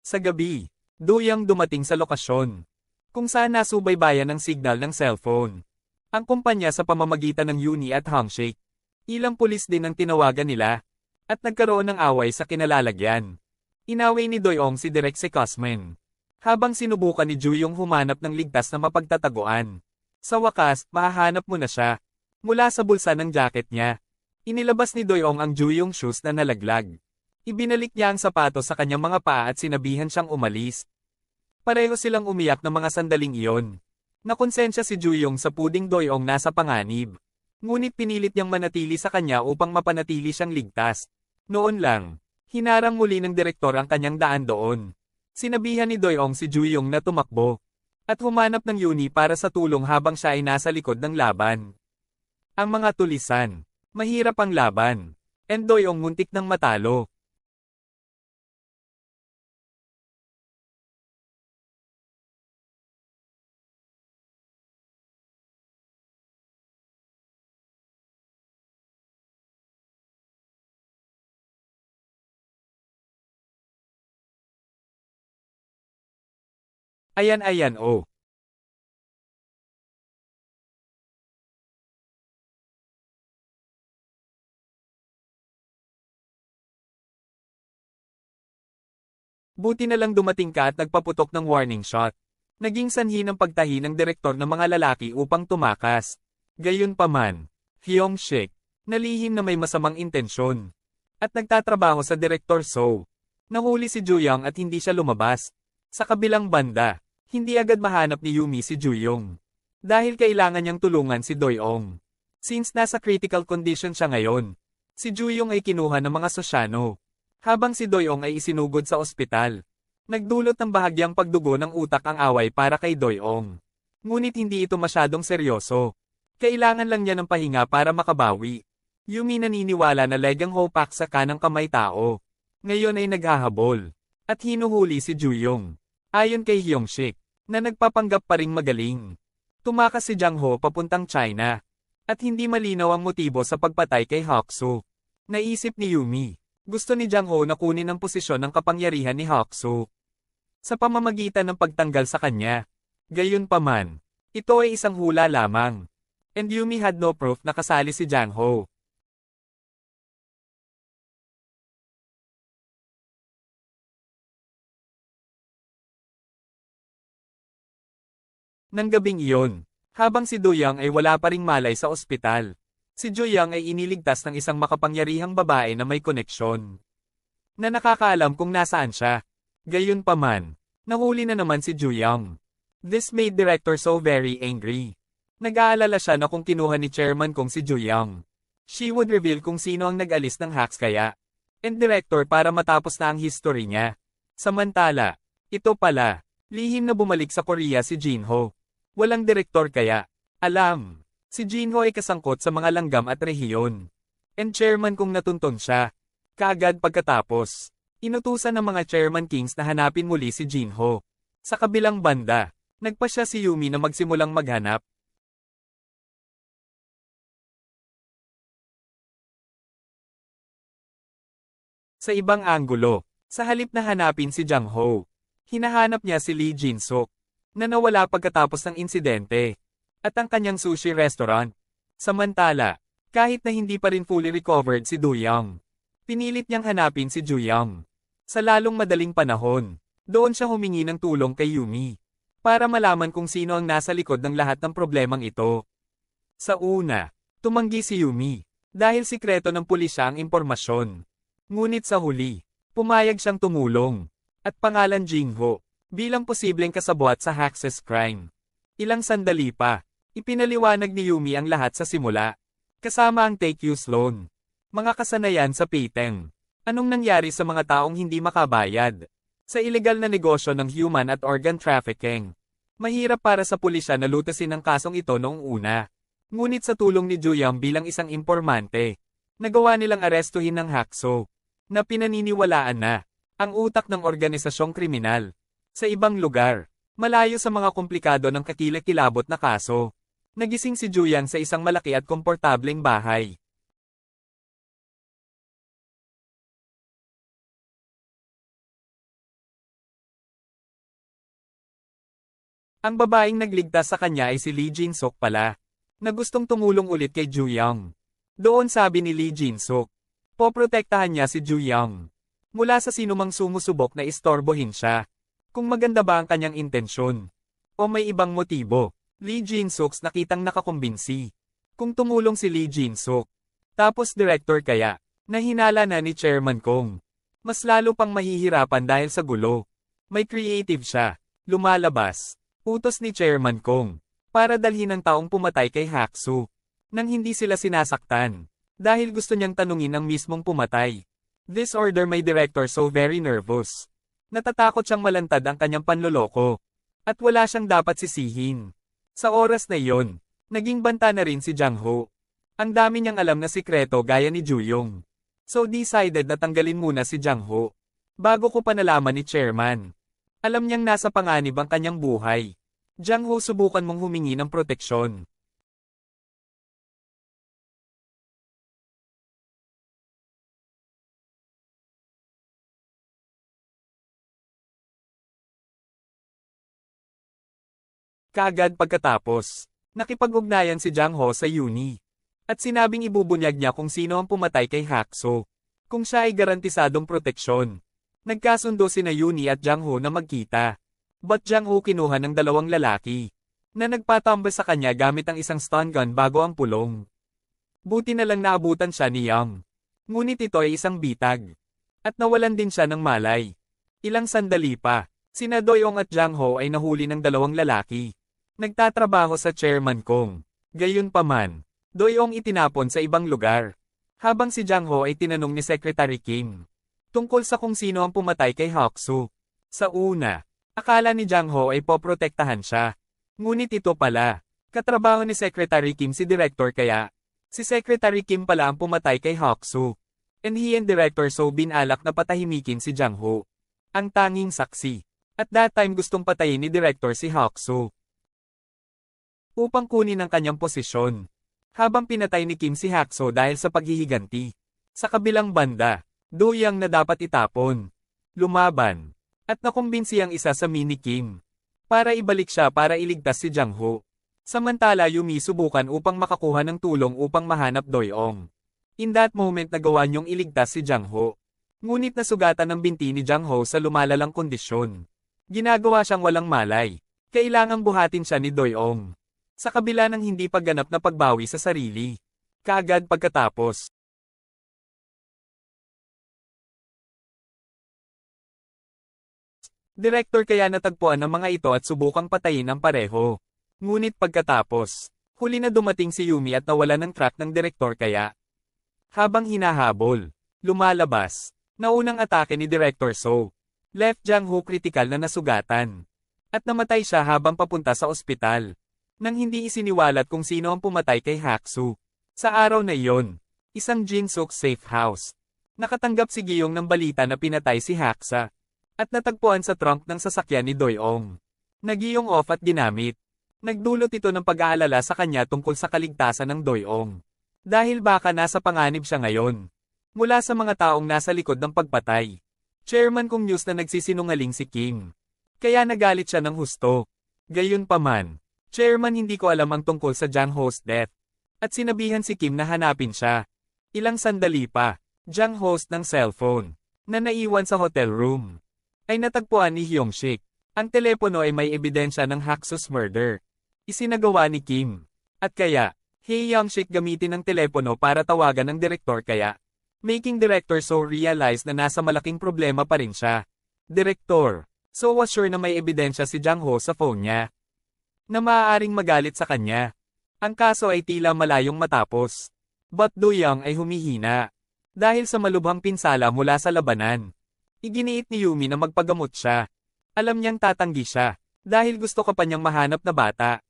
Sa gabi, Duyang dumating sa lokasyon, kung saan nasubaybayan ng signal ng cellphone. Ang kumpanya sa pamamagitan ng Yuni at Hangshake. Ilang pulis din ang tinawagan nila, at nagkaroon ng away sa kinalalagyan. Inaway ni Doyong si Direk Sekosman, habang sinubukan ni Juyong humanap ng ligtas na mapagtataguan. Sa wakas, mahahanap mo na siya. Mula sa bulsa ng jacket niya, inilabas ni Doyong ang Juyong shoes na nalaglag. Ibinalik niya ang sapatos sa kanyang mga paa at sinabihan siyang umalis. Pareho silang umiyak ng mga sandaling iyon. Nakonsensya si Juyong sa puding Doyong nasa panganib. Ngunit pinilit niyang manatili sa kanya upang mapanatili siyang ligtas. Noon lang, hinarang muli ng direktor ang kanyang daan doon. Sinabihan ni Doyong si Juyong na tumakbo at humanap ng Yuni para sa tulong habang siya ay nasa likod ng laban. Ang mga tulisan, mahirap ang laban, and Doyong muntik ng matalo. Ayan oh. Buti na lang dumating ka at nagpaputok ng warning shot. Naging sanhi ng pagtahi ng direktor ng mga lalaki upang tumakas. Gayunpaman, Hyung-sik, nalihim na may masamang intensyon. At nagtatrabaho sa Direktor So. Nahuli si Juyong at hindi siya lumabas. Sa kabilang banda, hindi agad mahanap ni Yumi si Juyong. Dahil kailangan niyang tulungan si Doyong. Since nasa critical condition siya ngayon, si Juyong ay kinuha ng mga Sosyano. Habang si Doyong ay isinugod sa ospital. Nagdulot ng bahagyang pagdugo ng utak ang away para kay Doyong. Ngunit hindi ito masyadong seryoso. Kailangan lang niya ng pahinga para makabawi. Yumi naniniwala na legang hopak sa kanang kamay tao. Ngayon ay naghahabol. At hinuhuli si Juyong. Ayon kay Hyung-sik, na nagpapanggap pa ring magaling. Tumakas si Jang Ho papuntang China. At hindi malinaw ang motibo sa pagpatay kay Hak-soo. Naisip ni Yumi. Gusto ni Jang Ho na kunin ang posisyon ng kapangyarihan ni Hak-soo sa pamamagitan ng pagtanggal sa kanya. Gayunpaman, ito ay isang hula lamang. And Yumi had no proof na kasali si Jang Ho. Nang gabing iyon, habang si Doyang ay wala pa ring malay sa ospital, si Joyang ay iniligtas ng isang makapangyarihang babae na may koneksyon. Na nakakaalam kung nasaan siya. Gayunpaman, nahuli na naman si Joyang. This made Director So very angry. Nag-aalala siya na kung kinuha ni Chairman kong si Joyang, she would reveal kung sino ang nag-alis ng hacks kaya. And Director para matapos na ang history niya. Samantala, ito pala, lihim na bumalik sa Korea si Jinho. Walang direktor kaya. Alam. Si Jinho ay kasangkot sa mga langgam at rehiyon. And chairman kung natuntun siya. Kaagad pagkatapos, inutusan ng mga chairman kings na hanapin muli si Jinho. Sa kabilang banda, nagpa siya si Yumi na magsimulang maghanap. Sa ibang anggulo, sa halip na hanapin si Jang Ho, hinahanap niya si Lee Jin-suk, na nawala pagkatapos ng insidente, at ang kanyang sushi restaurant. Samantala, kahit na hindi pa rin fully recovered si Duyang, pinilit niyang hanapin si Juyang. Sa lalong madaling panahon, doon siya humingi ng tulong kay Yumi, para malaman kung sino ang nasa likod ng lahat ng problemang ito. Sa una, tumanggi si Yumi, dahil sikreto ng pulisya ang impormasyon. Ngunit sa huli, pumayag siyang tumulong, at pangalan Jinho, bilang posibleng kasabwat sa Haxes crime. Ilang sandali pa, ipinaliwanag ni Yumi ang lahat sa simula, kasama ang take-use loan, mga kasanayan sa Payteng, anong nangyari sa mga taong hindi makabayad, sa ilegal na negosyo ng human at organ trafficking. Mahirap para sa pulisya na lutasin ang kasong ito noong una. Ngunit sa tulong ni Juyang bilang isang impormante, nagawa nilang arestuhin ng Hakso, na pinaniniwalaan na ang utak ng organisasyong kriminal. Sa ibang lugar, malayo sa mga komplikado ng kakilakilabot na kaso, nagising si Juyang sa isang malaki at komportableng bahay. Ang babaeng nagligtas sa kanya ay si Lee Jin-suk pala, na gustong tumulong ulit kay Ju Young. Doon sabi ni Lee Jin-suk, poprotektahan niya si Ju Young mula sa sinumang sumusubok na istorbohin siya. Kung maganda ba ang kanyang intensyon o may ibang motibo. Lee Jin-suk nakitang nakakumbinsi. Kung tumulong si Lee Jin-suk, tapos director kaya, na hinala na ni Chairman Kong, mas lalo pang mahihirapan dahil sa gulo. May creative siya, lumalabas, utos ni Chairman Kong, para dalhin ang taong pumatay kay Haksu, nang hindi sila sinasaktan, dahil gusto niyang tanungin ang mismong pumatay. This order made director so very nervous. Natatakot siyang malantad ang kanyang panloloko, at wala siyang dapat sisihin. Sa oras na iyon, naging banta na rin si Jang Ho. Ang dami niyang alam na sikreto gaya ni Ju Young. So decided na tanggalin muna si Jang Ho. Bago ko pa nalaman ni Chairman. Alam niyang nasa panganib ang kanyang buhay. Jang Ho, subukan mong humingi ng proteksyon. Kaagad pagkatapos, nakipag-ugnayan si Jang Ho sa Uni. At sinabing ibubunyag niya kung sino ang pumatay kay Hakso. Kung siya ay garantisadong proteksyon. Nagkasundo sina Uni at Jang Ho na magkita. But Jang Ho kinuha ng dalawang lalaki, na nagpatumba sa kanya gamit ang isang stun gun bago ang pulong. Buti na lang naabutan siya ni Young. Ngunit ito ay isang bitag. At nawalan din siya ng malay. Ilang sandali pa, sina Doyong at Jang Ho ay nahuli ng dalawang lalaki. Nagtatrabaho sa Chairman Kong. Gayunpaman, Doyong itinapon sa ibang lugar. Habang si Jang Ho ay tinanong ni Secretary Kim tungkol sa kung sino ang pumatay kay Haksu. Sa una, akala ni Jang Ho ay poprotektahan siya. Ngunit ito pala, katrabaho ni Secretary Kim si Director kaya. Si Secretary Kim pala ang pumatay kay Haksu. And he and Director So binalak na patahimikin si Jang Ho, ang tanging saksi. At that time gustong patayin ni Director si Haksu upang kunin ang kanyang posisyon. Habang pinatay ni Kim si Hakso dahil sa paghihiganti. Sa kabilang banda, Doyang na dapat itapon, lumaban, at nakumbinsi ang isa sa mini Kim para ibalik siya para iligtas si Jang Ho. Samantala Yumi subukan upang makakuha ng tulong upang mahanap Doyong. In that moment nagawa niyong iligtas si Jang Ho. Ngunit nasugatan ng binti ni Jang Ho sa lumalalang kondisyon. Ginagawa siyang walang malay. Kailangang buhatin siya ni Doyong. Sa kabila ng hindi pagganap na pagbawi sa sarili. Kaagad pagkatapos. Director kaya natagpuan ng mga ito at subukang patayin ang pareho. Ngunit pagkatapos, huli na dumating si Yumi at nawala ng track ng Director kaya. Habang hinahabol, lumalabas, naunang atake ni Director So. Left Jang Ho kritikal na nasugatan. At namatay siya habang papunta sa ospital. Nang hindi isiniwalat kung sino ang pumatay kay Haksu. Sa araw na iyon, isang Jin-suk safe house. Nakatanggap si Giyong ng balita na pinatay si Haksa. At natagpuan sa trunk ng sasakyan ni Doyong. Nagiyong off at ginamit. Nagdulot ito ng pag-aalala sa kanya tungkol sa kaligtasan ng Doyong. Dahil baka nasa panganib siya ngayon. Mula sa mga taong nasa likod ng pagpatay. Chairman Kong News na nagsisinungaling si Kim. Kaya nagalit siya ng husto. Gayunpaman, Chairman hindi ko alam ang tungkol sa Jang Ho's death. At sinabihan si Kim na hanapin siya. Ilang sandali pa, Jang host ng cellphone, na naiwan sa hotel room, ay natagpuan ni Hyung-sik. Ang telepono ay may ebidensya ng Haksu's murder. Isinagawa ni Kim. At kaya, Hyung-sik gamitin ang telepono para tawagan ng direktor kaya. Making Director So realize na nasa malaking problema pa rin siya. Direktor, So was sure na may ebidensya si Jang Ho sa phone niya. Na maaaring magalit sa kanya. Ang kaso ay tila malayong matapos. But Doyong ay humihina. Dahil sa malubhang pinsala mula sa labanan. Iginiit ni Yumi na magpagamot siya. Alam niyang tatanggi siya. Dahil gusto ka pa niyang mahanap na bata.